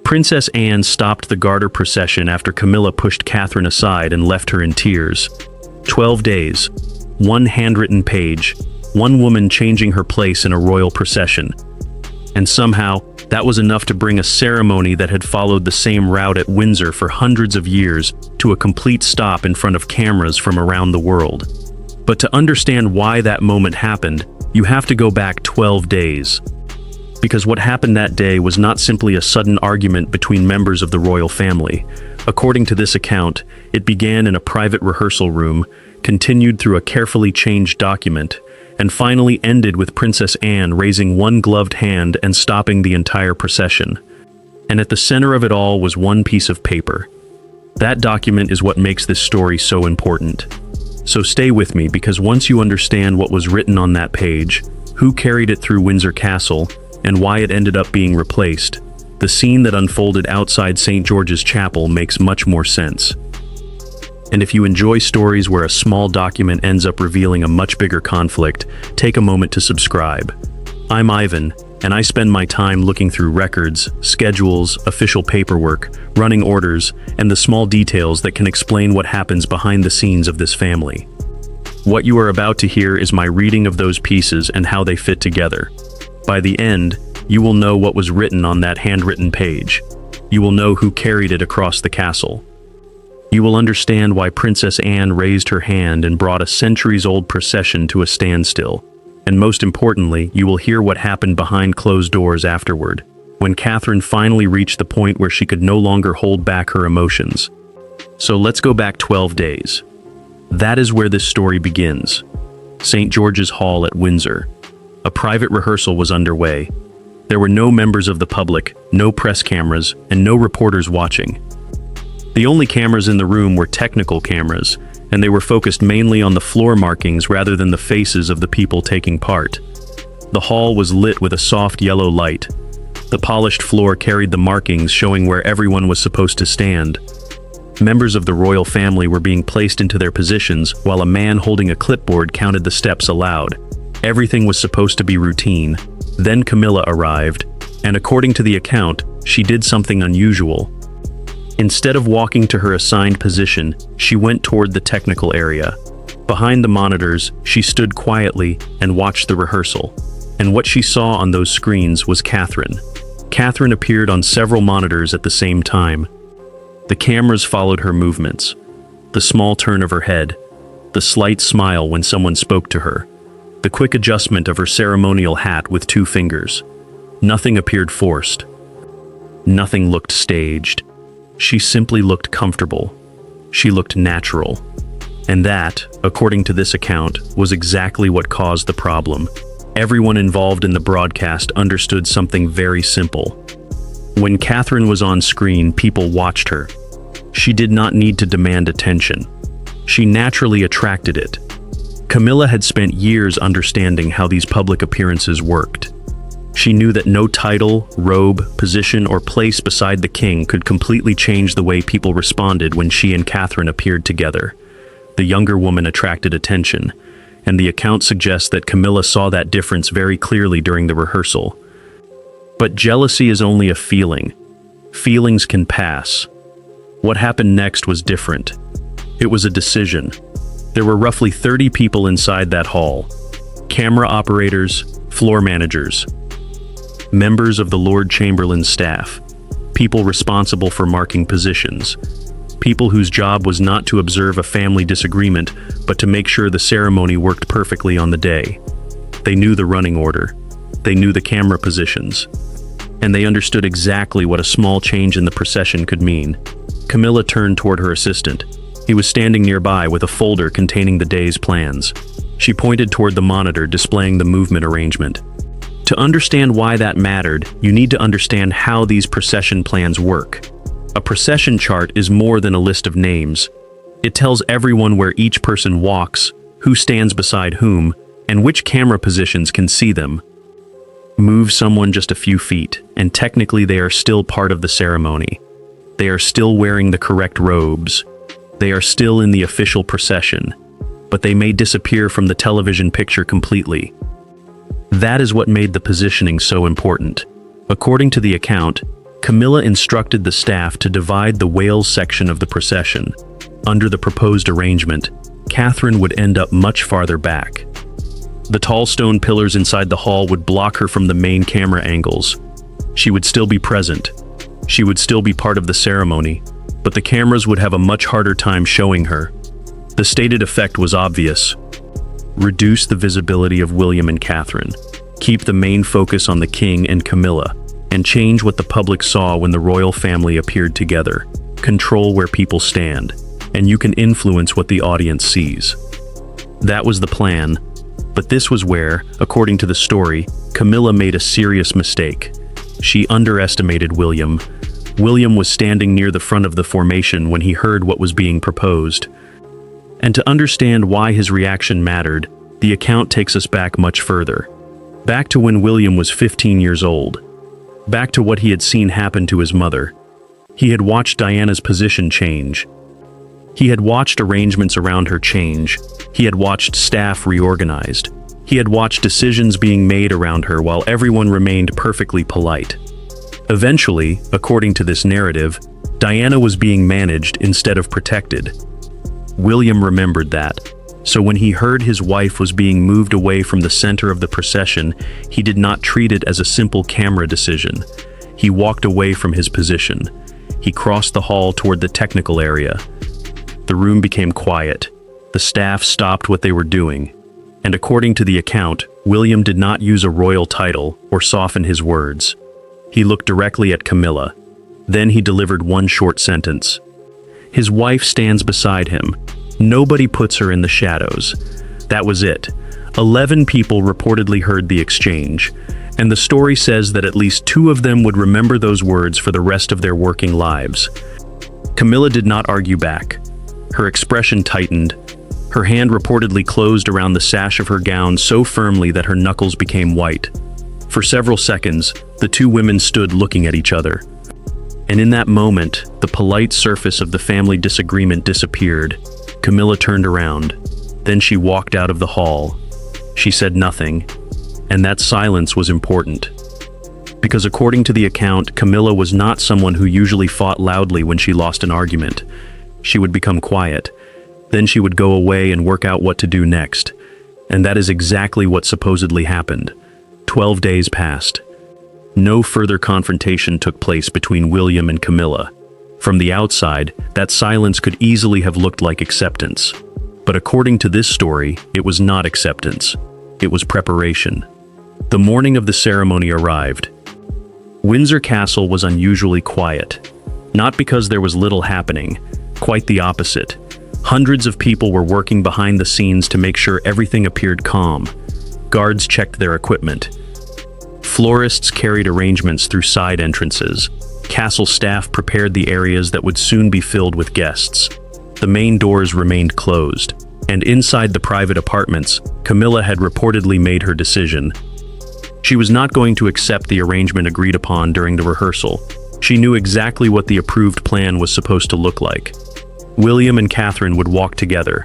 Princess Anne stopped the Garter procession after Camilla pushed Catherine aside and left her in tears. 12 days, one handwritten page, one woman changing her place in a royal procession. And somehow, that was enough to bring a ceremony that had followed the same route at Windsor for hundreds of years to a complete stop in front of cameras from around the world. But to understand why that moment happened, you have to go back 12 days. Because what happened that day was not simply a sudden argument between members of the royal family. According to this account, it began in a private rehearsal room, continued through a carefully changed document, and finally ended with Princess Anne raising one gloved hand and stopping the entire procession. And at the center of it all was one piece of paper. That document is what makes this story so important. So stay with me, because once you understand what was written on that page, who carried it through Windsor Castle, and why it ended up being replaced, the scene that unfolded outside St. George's Chapel makes much more sense. And if you enjoy stories where a small document ends up revealing a much bigger conflict, take a moment to subscribe. I'm Ivan, and I spend my time looking through records, schedules, official paperwork, running orders, and the small details that can explain what happens behind the scenes of this family. What you are about to hear is my reading of those pieces and how they fit together. By the end, you will know what was written on that handwritten page. You will know who carried it across the castle. You will understand why Princess Anne raised her hand and brought a centuries-old procession to a standstill. And most importantly, you will hear what happened behind closed doors afterward, when Catherine finally reached the point where she could no longer hold back her emotions. So let's go back 12 days. That is where this story begins. St. George's Hall at Windsor. A private rehearsal was underway. There were no members of the public, no press cameras, and no reporters watching. The only cameras in the room were technical cameras, and they were focused mainly on the floor markings rather than the faces of the people taking part. The hall was lit with a soft yellow light. The polished floor carried the markings showing where everyone was supposed to stand. Members of the royal family were being placed into their positions while a man holding a clipboard counted the steps aloud. Everything was supposed to be routine. Then Camilla arrived, and according to the account, she did something unusual. Instead of walking to her assigned position, she went toward the technical area. Behind the monitors, she stood quietly and watched the rehearsal. And what she saw on those screens was Catherine. Catherine appeared on several monitors at the same time. The cameras followed her movements, the small turn of her head, the slight smile when someone spoke to her, the quick adjustment of her ceremonial hat with 2 fingers. Nothing appeared forced. Nothing looked staged. She simply looked comfortable. She looked natural. And that, according to this account, was exactly what caused the problem. Everyone involved in the broadcast understood something very simple. When Catherine was on screen, people watched her. She did not need to demand attention. She naturally attracted it. Camilla had spent years understanding how these public appearances worked. She knew that no title, robe, position, or place beside the king could completely change the way people responded when she and Catherine appeared together. The younger woman attracted attention, and the account suggests that Camilla saw that difference very clearly during the rehearsal. But jealousy is only a feeling. Feelings can pass. What happened next was different. It was a decision. There were roughly 30 people inside that hall. Camera operators, floor managers, members of the Lord Chamberlain's staff, people responsible for marking positions, people whose job was not to observe a family disagreement, but to make sure the ceremony worked perfectly on the day. They knew the running order. They knew the camera positions. And they understood exactly what a small change in the procession could mean. Camilla turned toward her assistant. He was standing nearby with a folder containing the day's plans. She pointed toward the monitor displaying the movement arrangement. To understand why that mattered, you need to understand how these procession plans work. A procession chart is more than a list of names. It tells everyone where each person walks, who stands beside whom, and which camera positions can see them. Move someone just a few feet, and technically they are still part of the ceremony. They are still wearing the correct robes. They are still in the official procession, but they may disappear from the television picture completely. That is what made the positioning so important. According to the account, Camilla instructed the staff to divide the Wales section of the procession. Under the proposed arrangement, Catherine would end up much farther back. The tall stone pillars inside the hall would block her from the main camera angles. She would still be present. She would still be part of the ceremony, but the cameras would have a much harder time showing her. The stated effect was obvious. Reduce the visibility of William and Catherine. Keep the main focus on the king and Camilla, and change what the public saw when the royal family appeared together. Control where people stand, and you can influence what the audience sees. That was the plan, but this was where, according to the story, Camilla made a serious mistake. She underestimated William. William was standing near the front of the formation when he heard what was being proposed. And to understand why his reaction mattered, the account takes us back much further. Back to when William was 15 years old. Back to what he had seen happen to his mother. He had watched Diana's position change. He had watched arrangements around her change. He had watched staff reorganized. He had watched decisions being made around her while everyone remained perfectly polite. Eventually, according to this narrative, Diana was being managed instead of protected. William remembered that, so when he heard his wife was being moved away from the center of the procession, he did not treat it as a simple camera decision. He walked away from his position. He crossed the hall toward the technical area. The room became quiet. The staff stopped what they were doing. And according to the account, William did not use a royal title or soften his words. He looked directly at Camilla. Then he delivered one short sentence. His wife stands beside him. Nobody puts her in the shadows. That was it. 11 people reportedly heard the exchange, and the story says that at least 2 of them would remember those words for the rest of their working lives. Camilla did not argue back. Her expression tightened. Her hand reportedly closed around the sash of her gown so firmly that her knuckles became white. For several seconds, the 2 women stood looking at each other. And in that moment, the polite surface of the family disagreement disappeared. Camilla turned around. Then she walked out of the hall. She said nothing, and that silence was important. Because according to the account, Camilla was not someone who usually fought loudly when she lost an argument. She would become quiet. Then she would go away and work out what to do next. And that is exactly what supposedly happened. 12 days passed. No further confrontation took place between William and Camilla. From the outside, that silence could easily have looked like acceptance. But according to this story, it was not acceptance. It was preparation. The morning of the ceremony arrived. Windsor Castle was unusually quiet. Not because there was little happening, quite the opposite. Hundreds of people were working behind the scenes to make sure everything appeared calm. Guards checked their equipment. Florists carried arrangements through side entrances. Castle staff prepared the areas that would soon be filled with guests. The main doors remained closed, and inside the private apartments, Camilla had reportedly made her decision. She was not going to accept the arrangement agreed upon during the rehearsal. She knew exactly what the approved plan was supposed to look like. William and Catherine would walk together.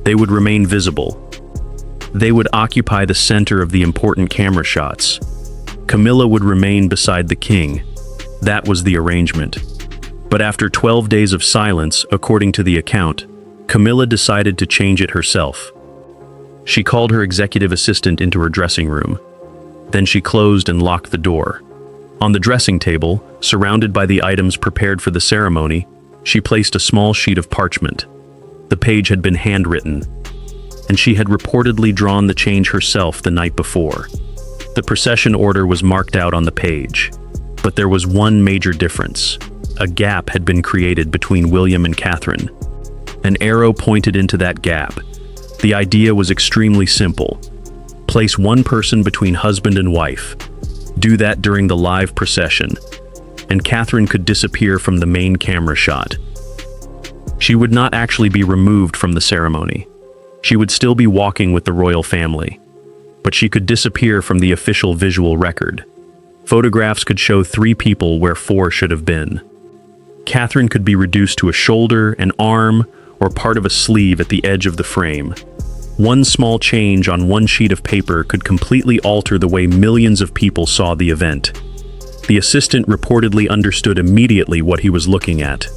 They would remain visible. They would occupy the center of the important camera shots. Camilla would remain beside the king. That was the arrangement. But after 12 days of silence, according to the account, Camilla decided to change it herself. She called her executive assistant into her dressing room. Then she closed and locked the door. On the dressing table, surrounded by the items prepared for the ceremony, she placed a small sheet of parchment. The page had been handwritten, and she had reportedly drawn the change herself the night before. The procession order was marked out on the page, but there was one major difference. A gap had been created between William and Catherine. An arrow pointed into that gap. The idea was extremely simple. Place one person between husband and wife. Do that during the live procession, and Catherine could disappear from the main camera shot. She would not actually be removed from the ceremony. She would still be walking with the royal family, but she could disappear from the official visual record. Photographs could show 3 people where 4 should have been. Catherine could be reduced to a shoulder, an arm, or part of a sleeve at the edge of the frame. One small change on one sheet of paper could completely alter the way millions of people saw the event. The assistant reportedly understood immediately what he was looking at.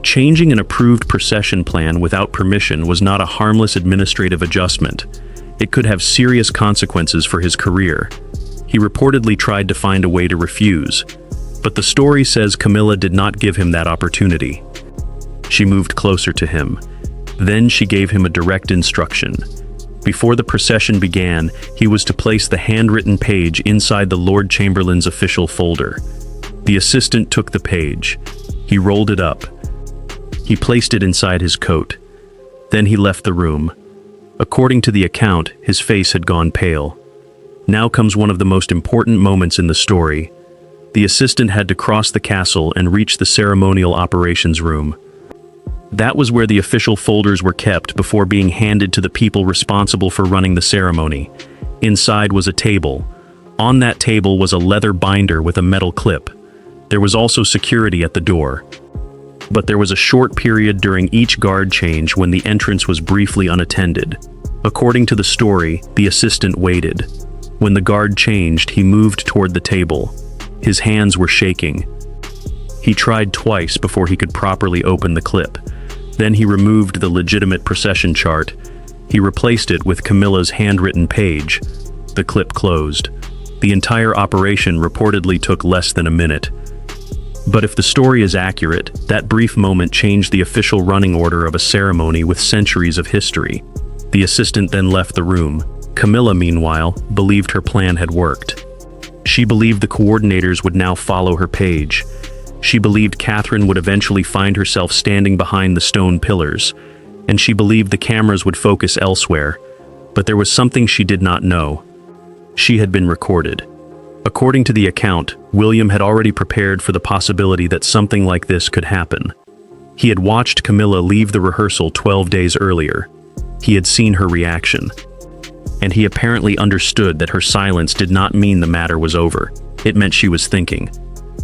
Changing an approved procession plan without permission was not a harmless administrative adjustment. It could have serious consequences for his career. He reportedly tried to find a way to refuse, but the story says Camilla did not give him that opportunity. She moved closer to him. Then she gave him a direct instruction. Before the procession began, he was to place the handwritten page inside the Lord Chamberlain's official folder. The assistant took the page. He rolled it up. He placed it inside his coat. Then he left the room. According to the account, his face had gone pale. Now comes one of the most important moments in the story. The assistant had to cross the castle and reach the ceremonial operations room. That was where the official folders were kept before being handed to the people responsible for running the ceremony. Inside was a table. On that table was a leather binder with a metal clip. There was also security at the door. But there was a short period during each guard change when the entrance was briefly unattended. According to the story, the assistant waited. When the guard changed, he moved toward the table. His hands were shaking. He tried twice before he could properly open the clip. Then he removed the legitimate procession chart. He replaced it with Camilla's handwritten page. The clip closed. The entire operation reportedly took less than a minute. But if the story is accurate, that brief moment changed the official running order of a ceremony with centuries of history. The assistant then left the room. Camilla, meanwhile, believed her plan had worked. She believed the coordinators would now follow her page. She believed Catherine would eventually find herself standing behind the stone pillars, and she believed the cameras would focus elsewhere. But there was something she did not know. She had been recorded. According to the account, William had already prepared for the possibility that something like this could happen. He had watched Camilla leave the rehearsal 12 days earlier. He had seen her reaction. And he apparently understood that her silence did not mean the matter was over. It meant she was thinking.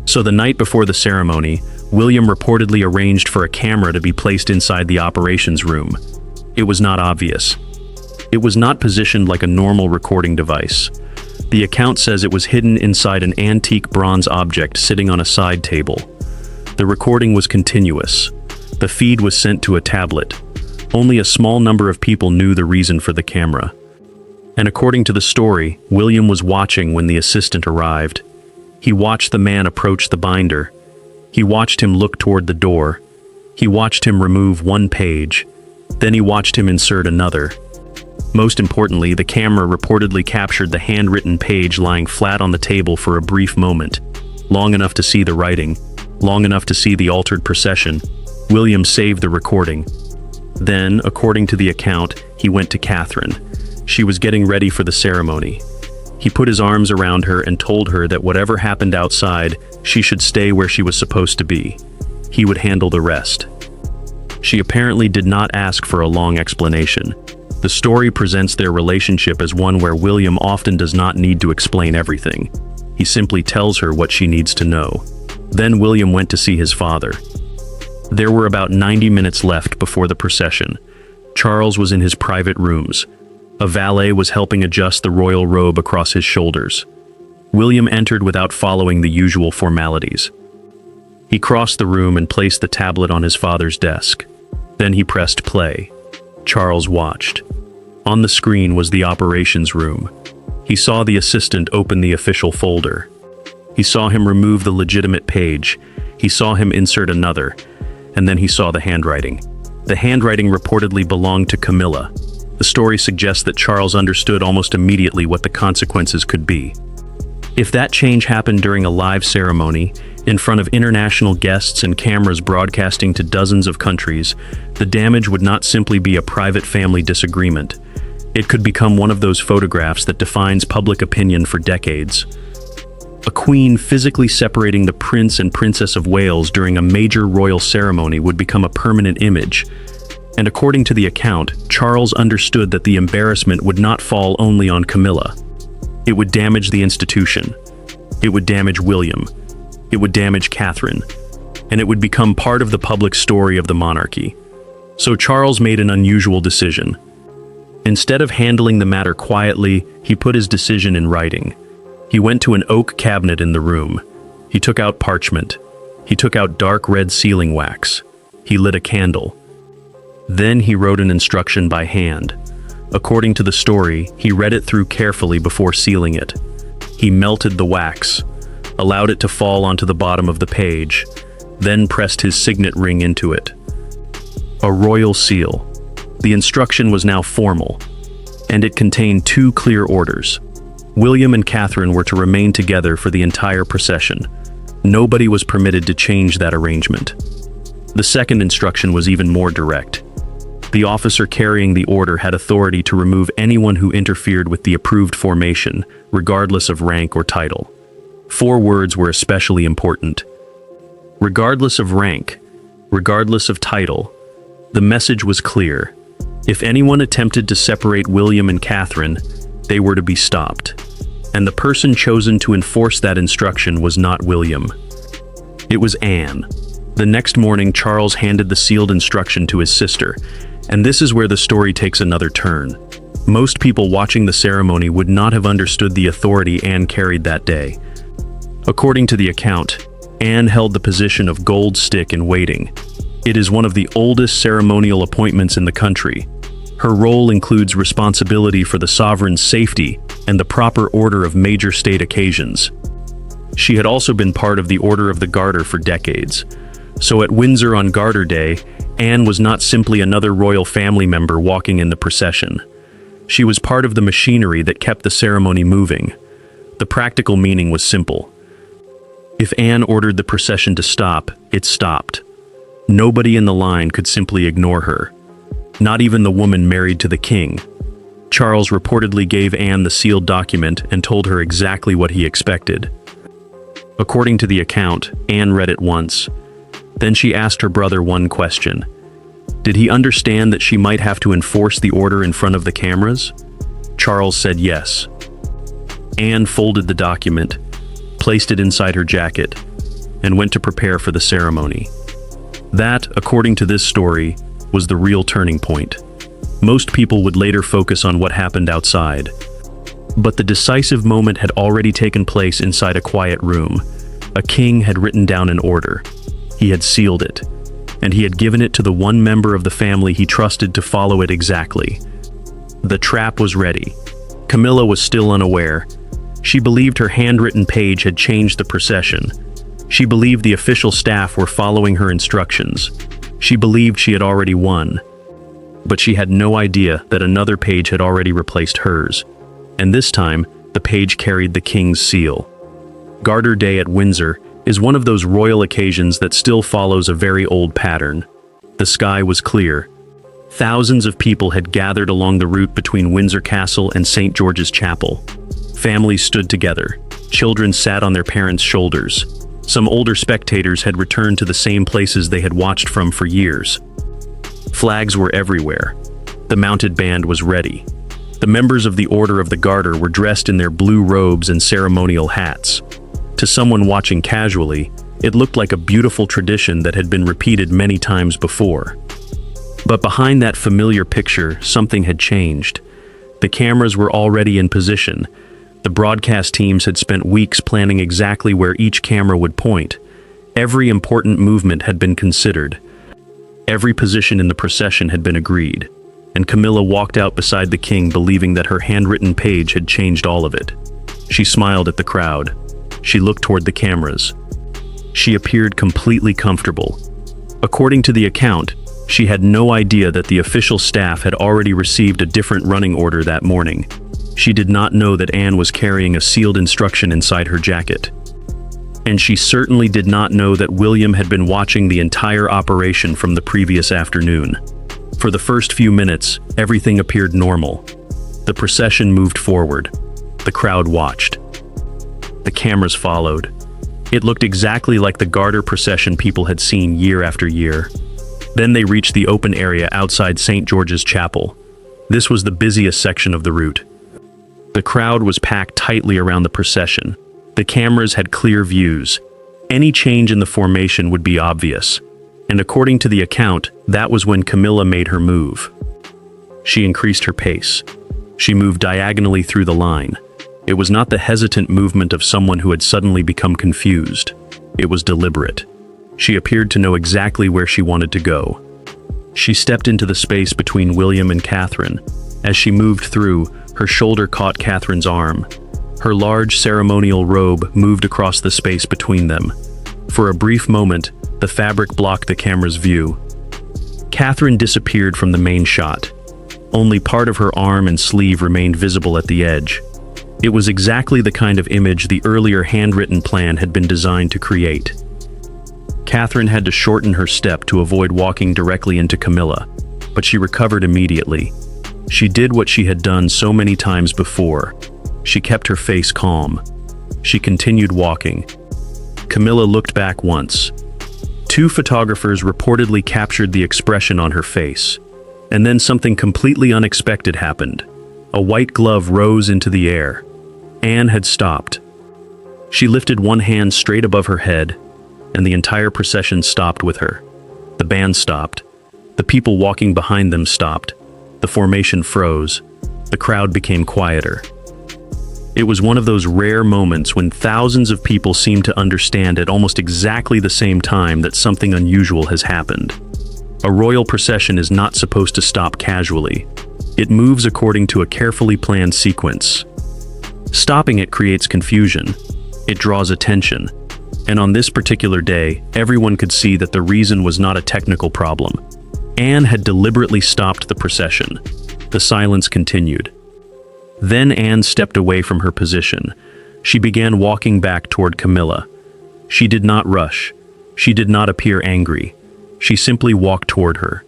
So the night before the ceremony, William reportedly arranged for a camera to be placed inside the operations room. It was not obvious. It was not positioned like a normal recording device. The account says it was hidden inside an antique bronze object sitting on a side table. The recording was continuous. The feed was sent to a tablet. Only a small number of people knew the reason for the camera. And according to the story, William was watching when the assistant arrived. He watched the man approach the binder. He watched him look toward the door. He watched him remove one page. Then he watched him insert another. Most importantly, the camera reportedly captured the handwritten page lying flat on the table for a brief moment, long enough to see the writing, long enough to see the altered procession. William saved the recording. Then, according to the account, he went to Catherine. She was getting ready for the ceremony. He put his arms around her and told her that whatever happened outside, she should stay where she was supposed to be. He would handle the rest. She apparently did not ask for a long explanation. The story presents their relationship as one where William often does not need to explain everything. He simply tells her what she needs to know. Then William went to see his father. There were about 90 minutes left before the procession. Charles was in his private rooms. A valet was helping adjust the royal robe across his shoulders. William entered without following the usual formalities. He crossed the room and placed the tablet on his father's desk. Then he pressed play. Charles watched. On the screen was the operations room. He saw the assistant open the official folder. He saw him remove the legitimate page. He saw him insert another. And then he saw the handwriting. The handwriting reportedly belonged to Camilla. The story suggests that Charles understood almost immediately what the consequences could be. If that change happened during a live ceremony, in front of international guests and cameras broadcasting to dozens of countries, the damage would not simply be a private family disagreement. It could become one of those photographs that defines public opinion for decades. A queen physically separating the Prince and Princess of Wales during a major royal ceremony would become a permanent image. And according to the account, Charles understood that the embarrassment would not fall only on Camilla. It would damage the institution. It would damage William. It would damage Catherine. And it would become part of the public story of the monarchy. So Charles made an unusual decision. Instead of handling the matter quietly, he put his decision in writing. He went to an oak cabinet in the room. He took out parchment. He took out dark red sealing wax. He lit a candle. Then he wrote an instruction by hand. According to the story, he read it through carefully before sealing it. He melted the wax, allowed it to fall onto the bottom of the page, then pressed his signet ring into it. A royal seal. The instruction was now formal, and it contained two clear orders. William and Catherine were to remain together for the entire procession. Nobody was permitted to change that arrangement. The second instruction was even more direct. The officer carrying the order had authority to remove anyone who interfered with the approved formation, regardless of rank or title. 4 words were especially important. Regardless of rank, regardless of title, the message was clear. If anyone attempted to separate William and Catherine, they were to be stopped. And the person chosen to enforce that instruction was not William. It was Anne. The next morning, Charles handed the sealed instruction to his sister, and this is where the story takes another turn. Most people watching the ceremony would not have understood the authority Anne carried that day. According to the account, Anne held the position of gold stick in waiting. It is one of the oldest ceremonial appointments in the country. Her role includes responsibility for the sovereign's safety and the proper order of major state occasions. She had also been part of the Order of the Garter for decades. So at Windsor on Garter Day, Anne was not simply another royal family member walking in the procession. She was part of the machinery that kept the ceremony moving. The practical meaning was simple. If Anne ordered the procession to stop, it stopped. Nobody in the line could simply ignore her. Not even the woman married to the king. Charles reportedly gave Anne the sealed document and told her exactly what he expected. According to the account, Anne read it once. Then she asked her brother one question. Did he understand that she might have to enforce the order in front of the cameras? Charles said yes. Anne folded the document, placed it inside her jacket, and went to prepare for the ceremony. That, according to this story, was the real turning point. Most people would later focus on what happened outside. But the decisive moment had already taken place inside a quiet room. A king had written down an order. He had sealed it, and he had given it to the one member of the family he trusted to follow it exactly. The trap was ready. Camilla was still unaware. She believed her handwritten page had changed the procession. She believed the official staff were following her instructions. She believed she had already won. But she had no idea that another page had already replaced hers. And this time, the page carried the king's seal. Garter Day at Windsor is one of those royal occasions that still follows a very old pattern. The sky was clear. Thousands of people had gathered along the route between Windsor Castle and St. George's Chapel. Families stood together. Children sat on their parents' shoulders. Some older spectators had returned to the same places they had watched from for years. Flags were everywhere. The mounted band was ready. The members of the Order of the Garter were dressed in their blue robes and ceremonial hats. To someone watching casually, it looked like a beautiful tradition that had been repeated many times before. But behind that familiar picture, something had changed. The cameras were already in position. The broadcast teams had spent weeks planning exactly where each camera would point. Every important movement had been considered. Every position in the procession had been agreed. And Camilla walked out beside the king believing that her handwritten page had changed all of it. She smiled at the crowd. She looked toward the cameras. She appeared completely comfortable. According to the account, she had no idea that the official staff had already received a different running order that morning. She did not know that Anne was carrying a sealed instruction inside her jacket. And she certainly did not know that William had been watching the entire operation from the previous afternoon. For the first few minutes, everything appeared normal. The procession moved forward. The crowd watched. The cameras followed. It looked exactly like the Garter procession people had seen year after year. Then they reached the open area outside St. George's Chapel. This was the busiest section of the route. The crowd was packed tightly around the procession. The cameras had clear views. Any change in the formation would be obvious. And according to the account, that was when Camilla made her move. She increased her pace. She moved diagonally through the line. It was not the hesitant movement of someone who had suddenly become confused. it was deliberate. She appeared to know exactly where she wanted to go. She stepped into the space between William and Catherine. As she moved through, her shoulder caught Catherine's arm. Her large ceremonial robe moved across the space between them. For a brief moment, the fabric blocked the camera's view. Catherine disappeared from the main shot. Only part of her arm and sleeve remained visible at the edge. It was exactly the kind of image the earlier handwritten plan had been designed to create. Catherine had to shorten her step to avoid walking directly into Camilla, but she recovered immediately. She did what she had done so many times before. She kept her face calm. She continued walking. Camilla looked back once. 2 photographers reportedly captured the expression on her face. And then something completely unexpected happened. A white glove rose into the air. Anne had stopped. She lifted one hand straight above her head, and the entire procession stopped with her. The band stopped. The people walking behind them stopped. The formation froze. The crowd became quieter. It was one of those rare moments when thousands of people seem to understand at almost exactly the same time that something unusual has happened. A royal procession is not supposed to stop casually. It moves according to a carefully planned sequence. Stopping it creates confusion. It draws attention. And on this particular day, everyone could see that the reason was not a technical problem. Anne had deliberately stopped the procession. The silence continued. Then Anne stepped away from her position. She began walking back toward Camilla. She did not rush. She did not appear angry. She simply walked toward her.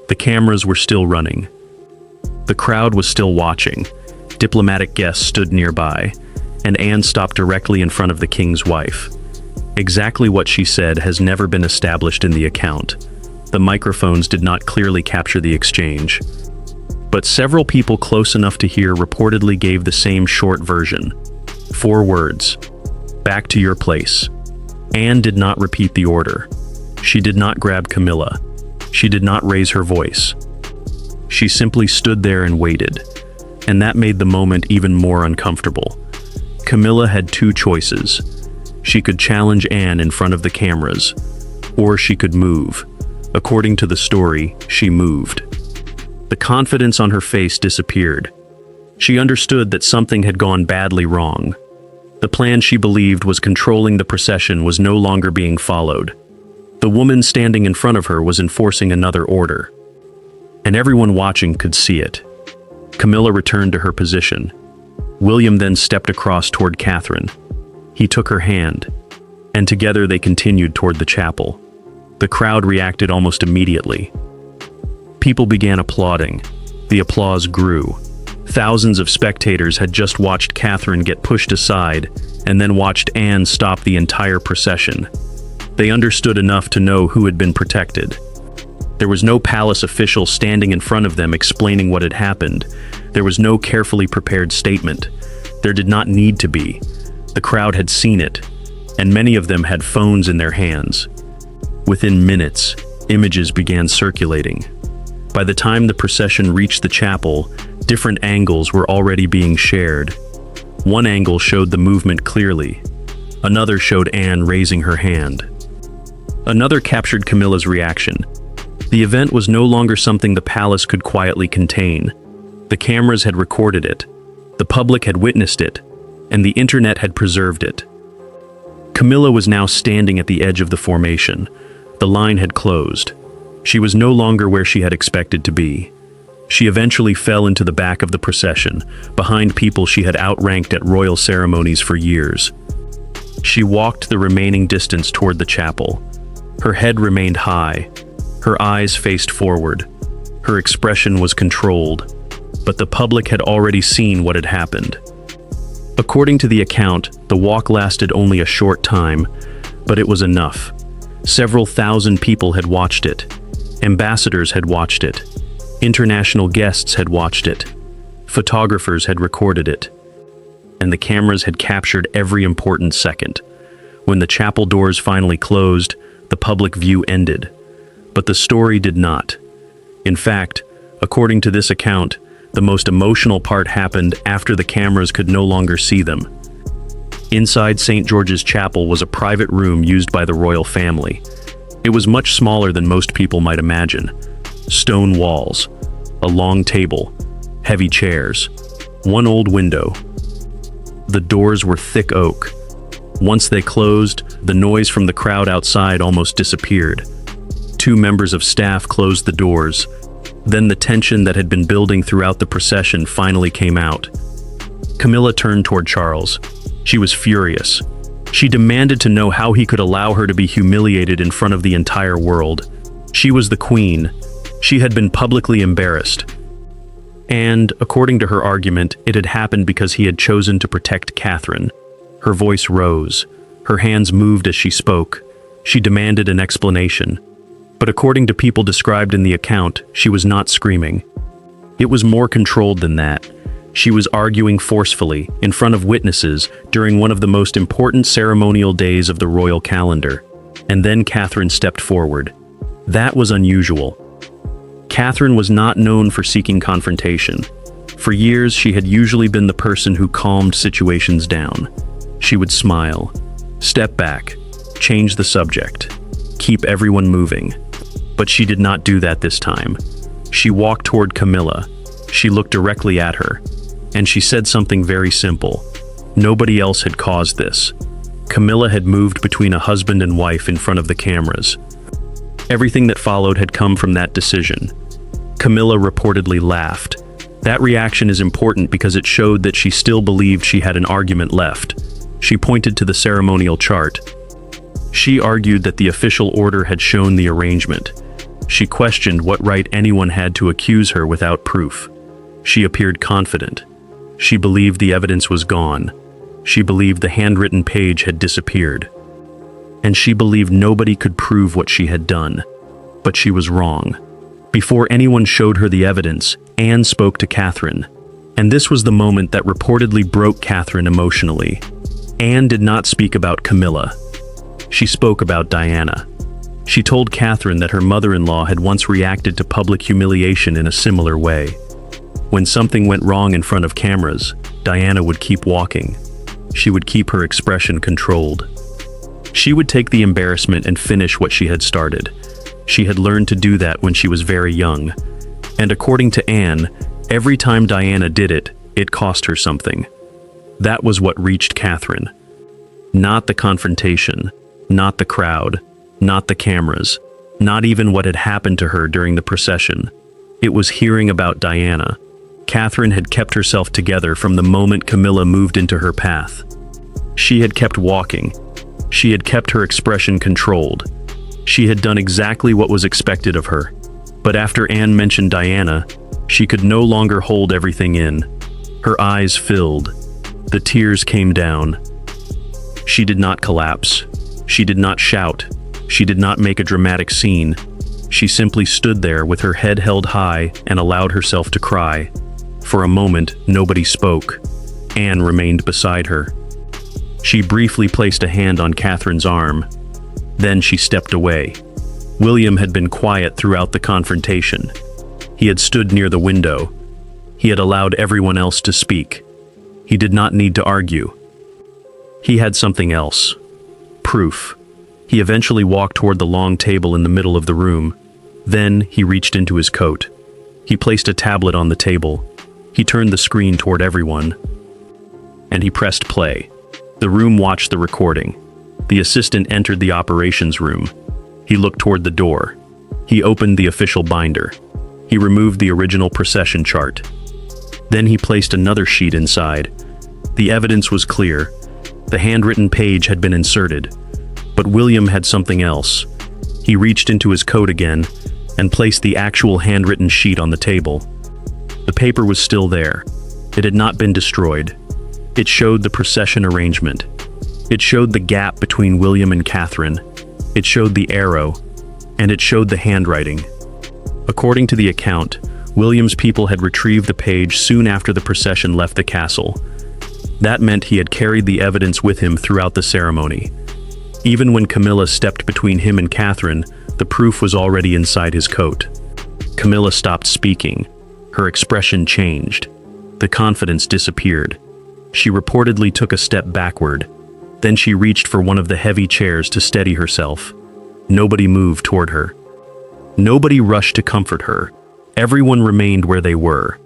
The cameras were still running. The crowd was still watching. Diplomatic guests stood nearby, and Anne stopped directly in front of the king's wife. Exactly what she said has never been established in the account. The microphones did not clearly capture the exchange. But several people close enough to hear reportedly gave the same short version. 4 words. Back to your place. Anne did not repeat the order. She did not grab Camilla. She did not raise her voice. She simply stood there and waited. And that made the moment even more uncomfortable. Camilla had 2 choices. She could challenge Anne in front of the cameras, or she could move. According to the story, she moved. The confidence on her face disappeared. She understood that something had gone badly wrong. The plan she believed was controlling the procession was no longer being followed. The woman standing in front of her was enforcing another order. And everyone watching could see it. Camilla returned to her position. William then stepped across toward Catherine. He took her hand, and together they continued toward the chapel. The crowd reacted almost immediately. People began applauding. The applause grew. Thousands of spectators had just watched Catherine get pushed aside and then watched Anne stop the entire procession. They understood enough to know who had been protected. There was no palace official standing in front of them explaining what had happened. There was no carefully prepared statement. There did not need to be. The crowd had seen it, and many of them had phones in their hands. Within minutes, images began circulating. By the time the procession reached the chapel, different angles were already being shared. One angle showed the movement clearly. Another showed Anne raising her hand. Another captured Camilla's reaction. The event was no longer something the palace could quietly contain. The cameras had recorded it. The public had witnessed it, and the internet had preserved it. Camilla was now standing at the edge of the formation. The line had closed. She was no longer where she had expected to be. She eventually fell into the back of the procession, behind people she had outranked at royal ceremonies for years. She walked the remaining distance toward the chapel. Her head remained high. Her eyes faced forward. Her expression was controlled, but the public had already seen what had happened. According to the account, the walk lasted only a short time, but it was enough. Several thousand people had watched it. Ambassadors had watched it. International guests had watched it. Photographers had recorded it. And the cameras had captured every important second. When the chapel doors finally closed, the public view ended. But the story did not. In fact, according to this account, the most emotional part happened after the cameras could no longer see them. Inside St. George's Chapel was a private room used by the royal family. It was much smaller than most people might imagine. Stone walls, a long table, heavy chairs, one old window. The doors were thick oak. Once they closed, the noise from the crowd outside almost disappeared. Two members of staff closed the doors. Then the tension that had been building throughout the procession finally came out. Camilla turned toward Charles. She was furious. She demanded to know how he could allow her to be humiliated in front of the entire world. She was the queen. She had been publicly embarrassed. And, according to her argument, it had happened because he had chosen to protect Catherine. Her voice rose. Her hands moved as she spoke. She demanded an explanation. But according to people described in the account, she was not screaming. It was more controlled than that. She was arguing forcefully, in front of witnesses, during one of the most important ceremonial days of the royal calendar. And then Catherine stepped forward. That was unusual. Catherine was not known for seeking confrontation. For years, she had usually been the person who calmed situations down. She would smile, step back, change the subject, keep everyone moving. But she did not do that this time. She walked toward Camilla. She looked directly at her. And she said something very simple. Nobody else had caused this. Camilla had moved between a husband and wife in front of the cameras. Everything that followed had come from that decision. Camilla reportedly laughed. That reaction is important because it showed that she still believed she had an argument left. She pointed to the ceremonial chart. She argued that the official order had shown the arrangement. She questioned what right anyone had to accuse her without proof. She appeared confident. She believed the evidence was gone. She believed the handwritten page had disappeared. And she believed nobody could prove what she had done. But she was wrong. Before anyone showed her the evidence, Anne spoke to Catherine. And this was the moment that reportedly broke Catherine emotionally. Anne did not speak about Camilla. She spoke about Diana. She told Catherine that her mother-in-law had once reacted to public humiliation in a similar way. When something went wrong in front of cameras, Diana would keep walking. She would keep her expression controlled. She would take the embarrassment and finish what she had started. She had learned to do that when she was very young. And according to Anne, every time Diana did it, it cost her something. That was what reached Catherine. Not the confrontation, not the crowd, not the cameras, not even what had happened to her during the procession. It was hearing about Diana. Catherine had kept herself together from the moment Camilla moved into her path. She had kept walking. She had kept her expression controlled. She had done exactly what was expected of her. But after Anne mentioned Diana, she could no longer hold everything in. Her eyes filled. The tears came down. She did not collapse. She did not shout. She did not make a dramatic scene. She simply stood there with her head held high and allowed herself to cry. For a moment, nobody spoke. Anne remained beside her. She briefly placed a hand on Catherine's arm. Then she stepped away. William had been quiet throughout the confrontation. He had stood near the window. He had allowed everyone else to speak. He did not need to argue. He had something else. Proof. He eventually walked toward the long table in the middle of the room. Then he reached into his coat. He placed a tablet on the table. He turned the screen toward everyone. And he pressed play. The room watched the recording. The assistant entered the operations room. He looked toward the door. He opened the official binder. He removed the original procession chart. Then he placed another sheet inside. The evidence was clear. The handwritten page had been inserted. But William had something else. He reached into his coat again and placed the actual handwritten sheet on the table. The paper was still there. It had not been destroyed. It showed the procession arrangement. It showed the gap between William and Catherine. It showed the arrow, and it showed the handwriting. According to the account, William's people had retrieved the page soon after the procession left the castle. That meant he had carried the evidence with him throughout the ceremony. Even when Camilla stepped between him and Catherine, the proof was already inside his coat. Camilla stopped speaking. Her expression changed. The confidence disappeared. She reportedly took a step backward. Then she reached for one of the heavy chairs to steady herself. Nobody moved toward her. Nobody rushed to comfort her. Everyone remained where they were.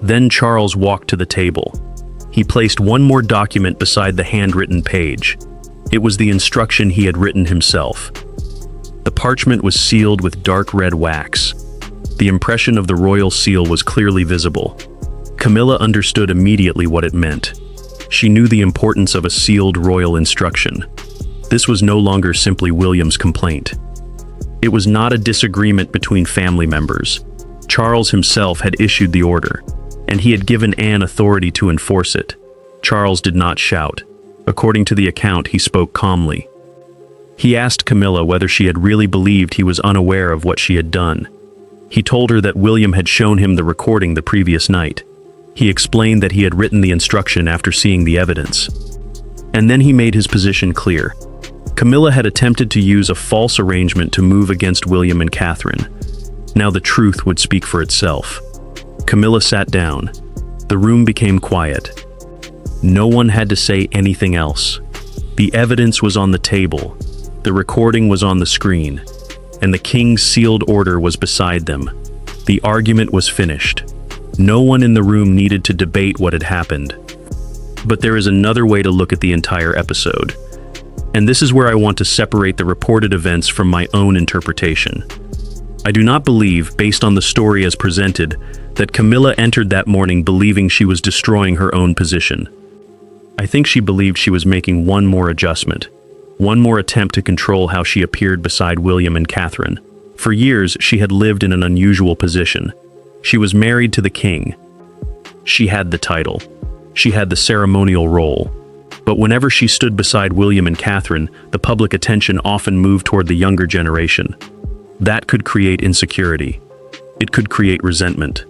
Then Charles walked to the table. He placed one more document beside the handwritten page. It was the instruction he had written himself. The parchment was sealed with dark red wax. The impression of the royal seal was clearly visible. Camilla understood immediately what it meant. She knew the importance of a sealed royal instruction. This was no longer simply William's complaint. It was not a disagreement between family members. Charles himself had issued the order, and he had given Anne authority to enforce it. Charles did not shout. According to the account, he spoke calmly. He asked Camilla whether she had really believed he was unaware of what she had done. He told her that William had shown him the recording the previous night. He explained that he had written the instruction after seeing the evidence. And then he made his position clear. Camilla had attempted to use a false arrangement to move against William and Catherine. Now the truth would speak for itself. Camilla sat down. The room became quiet. No one had to say anything else. The evidence was on the table. The recording was on the screen. And the king's sealed order was beside them. The argument was finished. No one in the room needed to debate what had happened. But there is another way to look at the entire episode. And this is where I want to separate the reported events from my own interpretation. I do not believe, based on the story as presented, that Camilla entered that morning believing she was destroying her own position. I think she believed she was making one more adjustment, one more attempt to control how she appeared beside William and Catherine. For years, she had lived in an unusual position. She was married to the king. She had the title. She had the ceremonial role. But whenever she stood beside William and Catherine, the public attention often moved toward the younger generation. That could create insecurity. It could create resentment.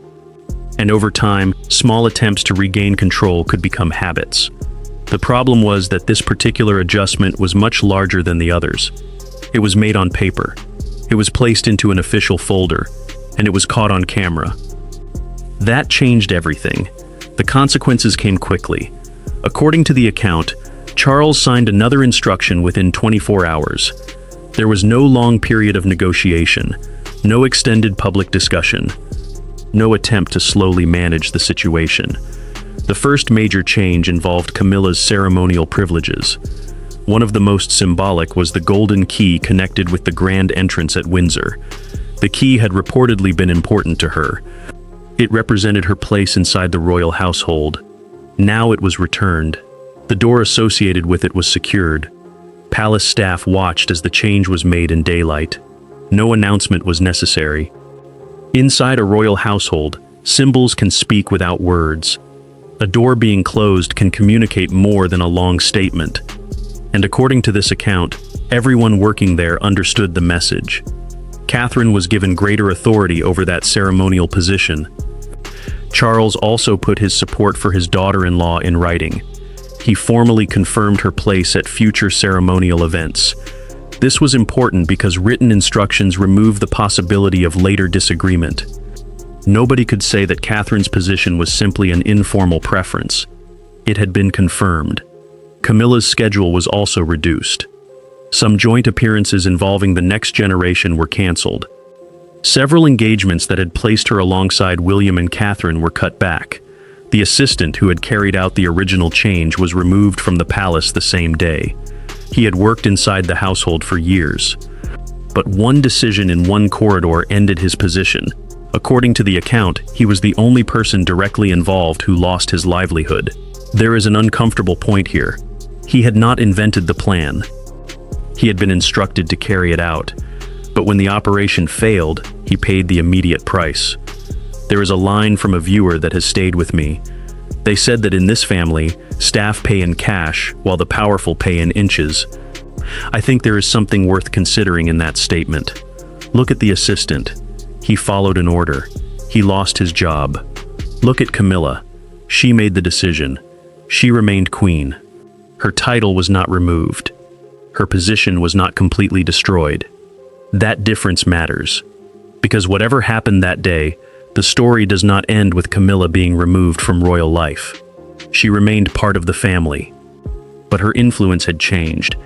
And over time, small attempts to regain control could become habits. The problem was that this particular adjustment was much larger than the others. It was made on paper. It was placed into an official folder, and it was caught on camera. That changed everything. The consequences came quickly. According to the account, Charles signed another instruction within 24 hours. There was no long period of negotiation, no extended public discussion, no attempt to slowly manage the situation. The first major change involved Camilla's ceremonial privileges. One of the most symbolic was the golden key connected with the grand entrance at Windsor. The key had reportedly been important to her. It represented her place inside the royal household. Now it was returned. The door associated with it was secured. Palace staff watched as the change was made in daylight. No announcement was necessary. Inside a royal household, symbols can speak without words. A door being closed can communicate more than a long statement. And according to this account, everyone working there understood the message. Catherine was given greater authority over that ceremonial position. Charles also put his support for his daughter-in-law in writing. He formally confirmed her place at future ceremonial events. This was important because written instructions removed the possibility of later disagreement. Nobody could say that Catherine's position was simply an informal preference. It had been confirmed. Camilla's schedule was also reduced. Some joint appearances involving the next generation were cancelled. Several engagements that had placed her alongside William and Catherine were cut back. The assistant who had carried out the original change was removed from the palace the same day. He had worked inside the household for years. But one decision in one corridor ended his position. According to the account, he was the only person directly involved who lost his livelihood. There is an uncomfortable point here. He had not invented the plan. He had been instructed to carry it out. But when the operation failed, he paid the immediate price. There is a line from a viewer that has stayed with me. They said that in this family, staff pay in cash while the powerful pay in inches. I think there is something worth considering in that statement. Look at the assistant. He followed an order. He lost his job. Look at Camilla. She made the decision. She remained queen. Her title was not removed. Her position was not completely destroyed. That difference matters. Because whatever happened that day, the story does not end with Camilla being removed from royal life. She remained part of the family. but her influence had changed,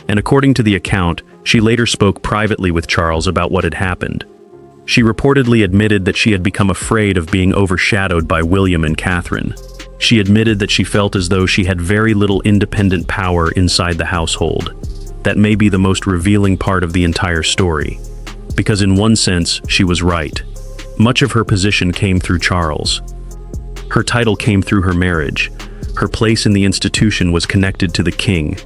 and according to the account, she later spoke privately with Charles about what had happened. She reportedly admitted that she had become afraid of being overshadowed by William and Catherine. She admitted that she felt as though she had very little independent power inside the household. That may be the most revealing part of the entire story, because in one sense, she was right. Much of her position came through Charles. Her title came through her marriage. Her place in the institution was connected to the king,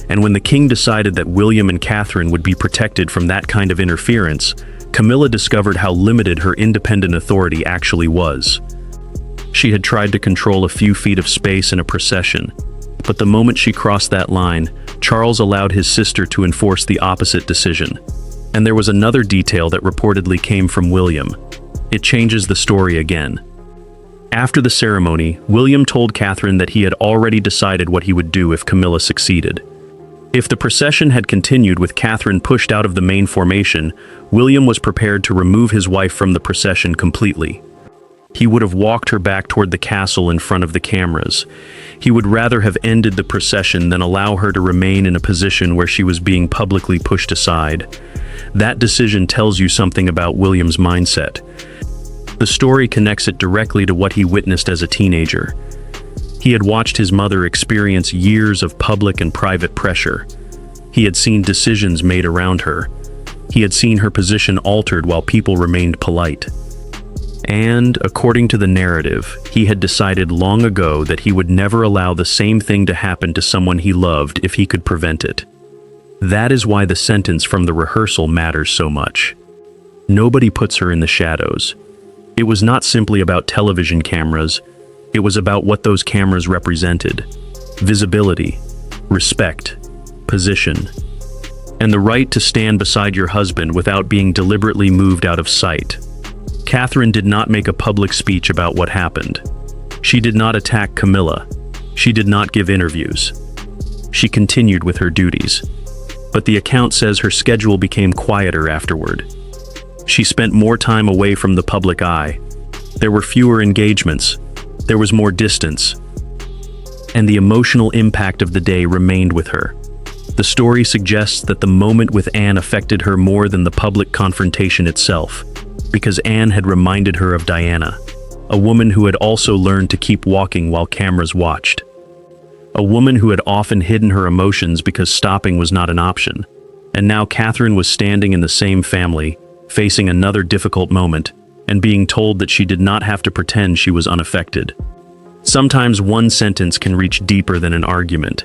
and when the king decided that William and Catherine would be protected from that kind of interference, Camilla discovered how limited her independent authority actually was. She had tried to control a few feet of space in a procession, but the moment she crossed that line, Charles allowed his sister to enforce the opposite decision. And there was another detail that reportedly came from William. It changes the story again. After the ceremony, William told Catherine that he had already decided what he would do if Camilla succeeded. If the procession had continued with Catherine pushed out of the main formation, William was prepared to remove his wife from the procession completely. He would have walked her back toward the castle in front of the cameras. He would rather have ended the procession than allow her to remain in a position where she was being publicly pushed aside. That decision tells you something about William's mindset. The story connects it directly to what he witnessed as a teenager. He had watched his mother experience years of public and private pressure. He had seen decisions made around her. He had seen her position altered while people remained polite. And, according to the narrative, he had decided long ago that he would never allow the same thing to happen to someone he loved if he could prevent it. That is why the sentence from the rehearsal matters so much. Nobody puts her in the shadows. It was not simply about television cameras. It was about what those cameras represented: visibility, respect, position, and the right to stand beside your husband without being deliberately moved out of sight. Catherine did not make a public speech about what happened. She did not attack Camilla. She did not give interviews. She continued with her duties. But the account says her schedule became quieter afterward. She spent more time away from the public eye. There were fewer engagements. There was more distance. And the emotional impact of the day remained with her. The story suggests that the moment with Anne affected her more than the public confrontation itself, because Anne had reminded her of Diana, a woman who had also learned to keep walking while cameras watched. A woman who had often hidden her emotions because stopping was not an option. And now Catherine was standing in the same family, facing another difficult moment, and being told that she did not have to pretend she was unaffected. Sometimes one sentence can reach deeper than an argument,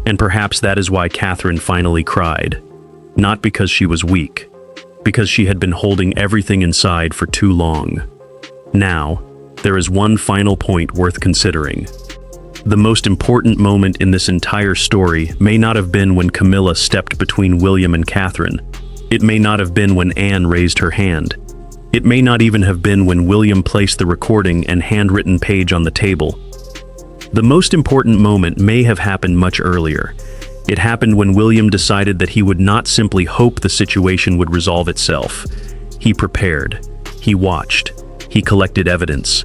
and perhaps that is why Catherine finally cried. Not because she was weak, because she had been holding everything inside for too long. Now, there is one final point worth considering. The most important moment in this entire story may not have been when Camilla stepped between William and Catherine. It may not have been when Anne raised her hand. It may not even have been when William placed the recording and handwritten page on the table. The most important moment may have happened much earlier. It happened when William decided that he would not simply hope the situation would resolve itself. He prepared, he watched, he collected evidence,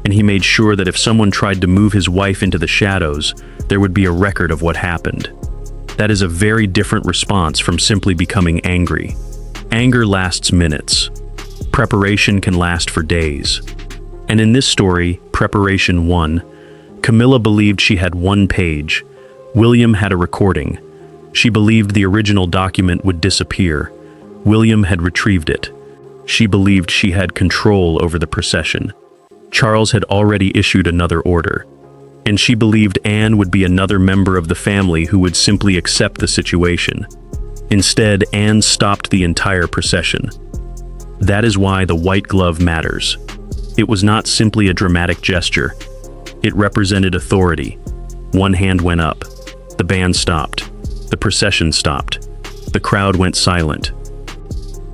and he made sure that if someone tried to move his wife into the shadows, there would be a record of what happened. That is a very different response from simply becoming angry. Anger lasts minutes. Preparation can last for days. And in this story, Preparation 1, Camilla believed she had one page. William had a recording. She believed the original document would disappear. William had retrieved it. She believed she had control over the procession. Charles had already issued another order. And she believed Anne would be another member of the family who would simply accept the situation. Instead, Anne stopped the entire procession. That is why the white glove matters. It was not simply a dramatic gesture. It represented authority. One hand went up. The band stopped. The procession stopped. The crowd went silent.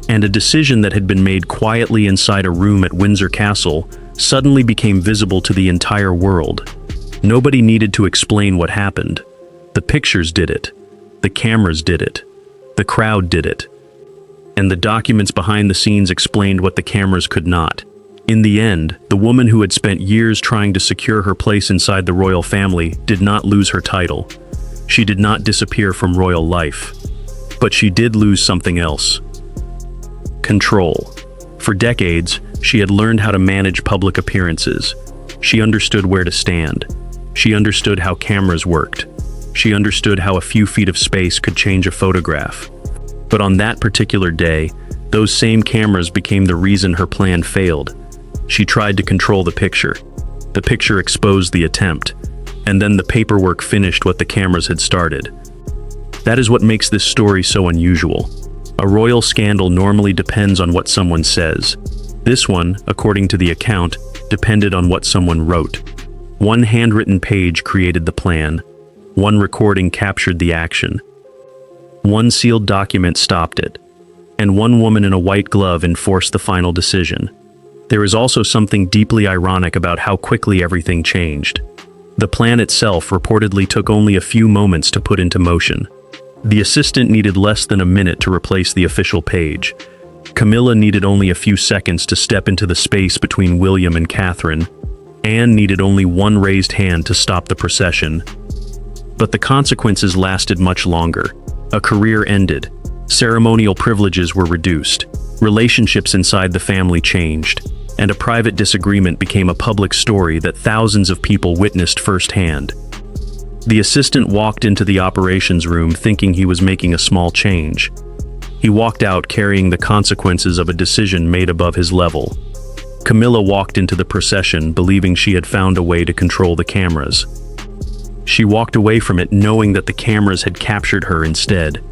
And a decision that had been made quietly inside a room at Windsor Castle suddenly became visible to the entire world. Nobody needed to explain what happened. The pictures did it. The cameras did it. The crowd did it. And the documents behind the scenes explained what the cameras could not. In the end, the woman who had spent years trying to secure her place inside the royal family did not lose her title. She did not disappear from royal life, but she did lose something else. Control. For decades, she had learned how to manage public appearances. She understood where to stand. She understood how cameras worked. She understood how a few feet of space could change a photograph. But on that particular day, those same cameras became the reason her plan failed. She tried to control the picture. The picture exposed the attempt, and then the paperwork finished what the cameras had started. That is what makes this story so unusual. A royal scandal normally depends on what someone says. This one, according to the account, depended on what someone wrote. One handwritten page created the plan. One recording captured the action. One sealed document stopped it. And one woman in a white glove enforced the final decision. There is also something deeply ironic about how quickly everything changed. The plan itself reportedly took only a few moments to put into motion. The assistant needed less than a minute to replace the official page. Camilla needed only a few seconds to step into the space between William and Catherine. Anne needed only one raised hand to stop the procession. But the consequences lasted much longer. A career ended. Ceremonial privileges were reduced. Relationships inside the family changed. And a private disagreement became a public story that thousands of people witnessed firsthand. The assistant walked into the operations room thinking he was making a small change. He walked out carrying the consequences of a decision made above his level. Camilla walked into the procession believing she had found a way to control the cameras. She walked away from it knowing that the cameras had captured her instead.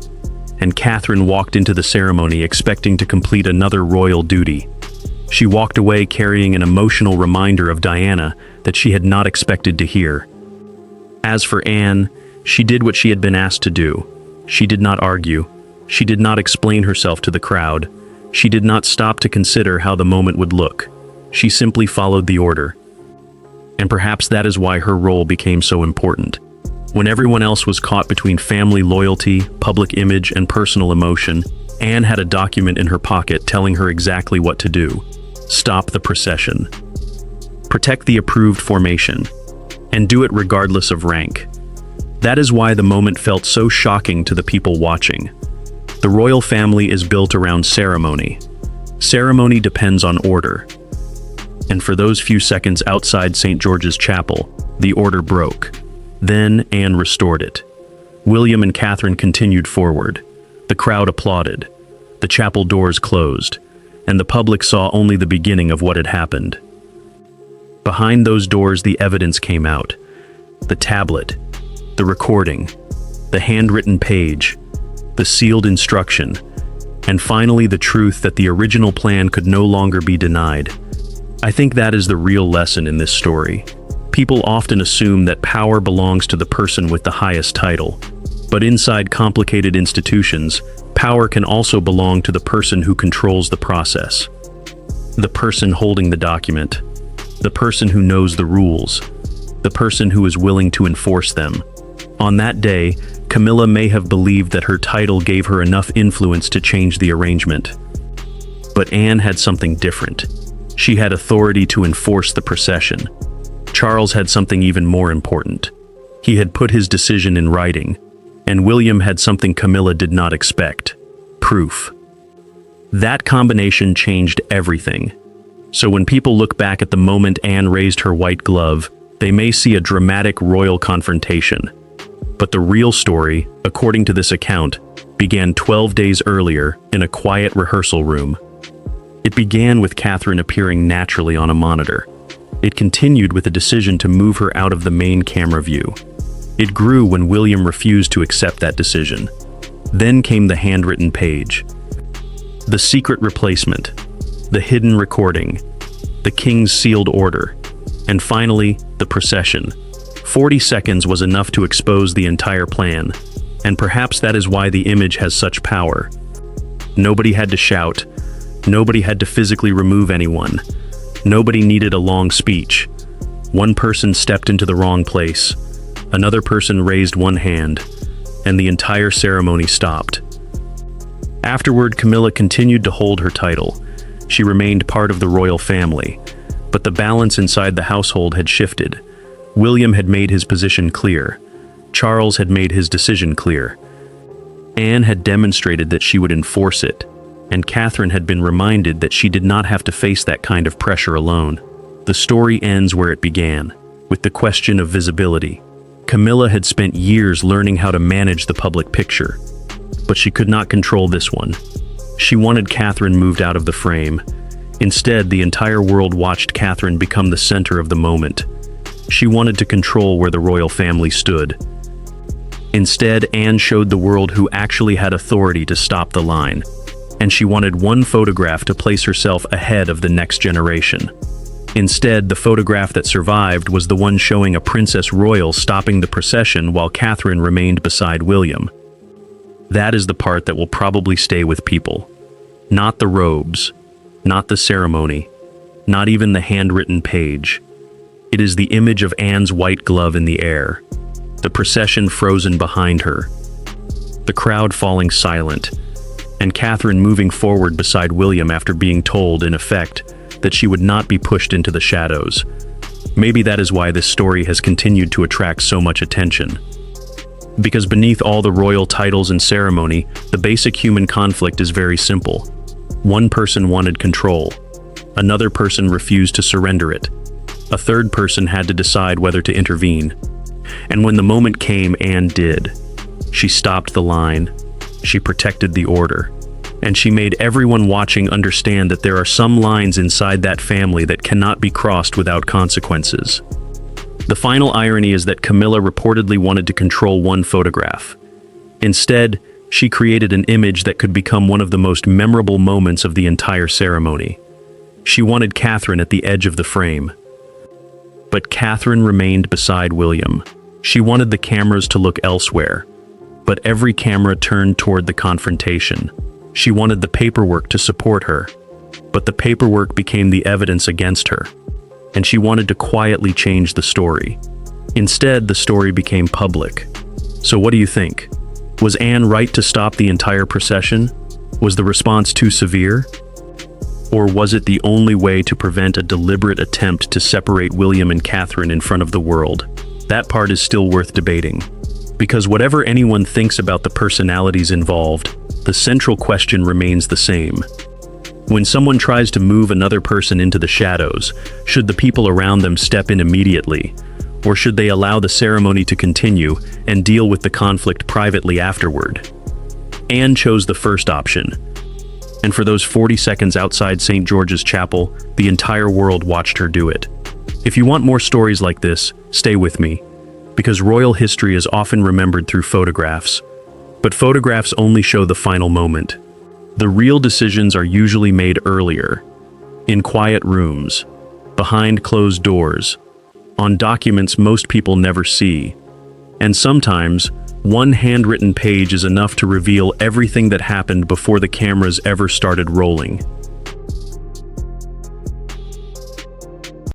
And Catherine walked into the ceremony expecting to complete another royal duty. She walked away carrying an emotional reminder of Diana that she had not expected to hear. As for Anne, she did what she had been asked to do. She did not argue. She did not explain herself to the crowd. She did not stop to consider how the moment would look. She simply followed the order. And perhaps that is why her role became so important. When everyone else was caught between family loyalty, public image, and personal emotion, Anne had a document in her pocket telling her exactly what to do. Stop the procession. Protect the approved formation. And do it regardless of rank. That is why the moment felt so shocking to the people watching. The royal family is built around ceremony. Ceremony depends on order. And for those few seconds outside St. George's Chapel, the order broke. Then Anne restored it. William and Catherine continued forward. The crowd applauded. The chapel doors closed, and the public saw only the beginning of what had happened. Behind those doors, the evidence came out. The tablet, the recording, the handwritten page, the sealed instruction, and finally the truth that the original plan could no longer be denied. I think that is the real lesson in this story. People often assume that power belongs to the person with the highest title. But inside complicated institutions, power can also belong to the person who controls the process. The person holding the document. The person who knows the rules. The person who is willing to enforce them. On that day, Camilla may have believed that her title gave her enough influence to change the arrangement. But Anne had something different. She had authority to enforce the procession. Charles had something even more important. He had put his decision in writing, and William had something Camilla did not expect: proof. That combination changed everything. So when people look back at the moment Anne raised her white glove, they may see a dramatic royal confrontation. But the real story, according to this account, began 12 days earlier in a quiet rehearsal room. It began with Catherine appearing naturally on a monitor. It continued with a decision to move her out of the main camera view. It grew when William refused to accept that decision. Then came the handwritten page. The secret replacement. The hidden recording. The king's sealed order. And finally, the procession. 40 seconds was enough to expose the entire plan. And perhaps that is why the image has such power. Nobody had to shout. Nobody had to physically remove anyone. Nobody needed a long speech. One person stepped into the wrong place. Another person raised one hand, and the entire ceremony stopped. Afterward, Camilla continued to hold her title. She remained part of the royal family, but the balance inside the household had shifted. William had made his position clear. Charles had made his decision clear. Anne had demonstrated that she would enforce it, and Catherine had been reminded that she did not have to face that kind of pressure alone. The story ends where it began, with the question of visibility. Camilla had spent years learning how to manage the public picture, but she could not control this one. She wanted Catherine moved out of the frame. Instead, the entire world watched Catherine become the center of the moment. She wanted to control where the royal family stood. Instead, Anne showed the world who actually had authority to stop the line, and she wanted one photograph to place herself ahead of the next generation. Instead, the photograph that survived was the one showing a princess royal stopping the procession while Catherine remained beside William. That is the part that will probably stay with people. Not the robes, not the ceremony, not even the handwritten page. It is the image of Anne's white glove in the air, the procession frozen behind her, the crowd falling silent, and Catherine moving forward beside William after being told, in effect, that she would not be pushed into the shadows. Maybe that is why this story has continued to attract so much attention. Because beneath all the royal titles and ceremony, the basic human conflict is very simple. One person wanted control. Another person refused to surrender it. A third person had to decide whether to intervene. And when the moment came, Anne did. She stopped the line. She protected the order. And she made everyone watching understand that there are some lines inside that family that cannot be crossed without consequences. The final irony is that Camilla reportedly wanted to control one photograph. Instead, she created an image that could become one of the most memorable moments of the entire ceremony. She wanted Catherine at the edge of the frame. But Catherine remained beside William. She wanted the cameras to look elsewhere, but every camera turned toward the confrontation. She wanted the paperwork to support her, but the paperwork became the evidence against her, and she wanted to quietly change the story. Instead, the story became public. So what do you think? Was Anne right to stop the entire procession? Was the response too severe? Or was it the only way to prevent a deliberate attempt to separate William and Catherine in front of the world? That part is still worth debating. Because whatever anyone thinks about the personalities involved, the central question remains the same. When someone tries to move another person into the shadows, should the people around them step in immediately? Or should they allow the ceremony to continue and deal with the conflict privately afterward? Anne chose the first option. And for those 40 seconds outside St. George's Chapel, the entire world watched her do it. If you want more stories like this, stay with me. Because royal history is often remembered through photographs. But photographs only show the final moment. The real decisions are usually made earlier, in quiet rooms, behind closed doors, on documents most people never see. And sometimes, one handwritten page is enough to reveal everything that happened before the cameras ever started rolling.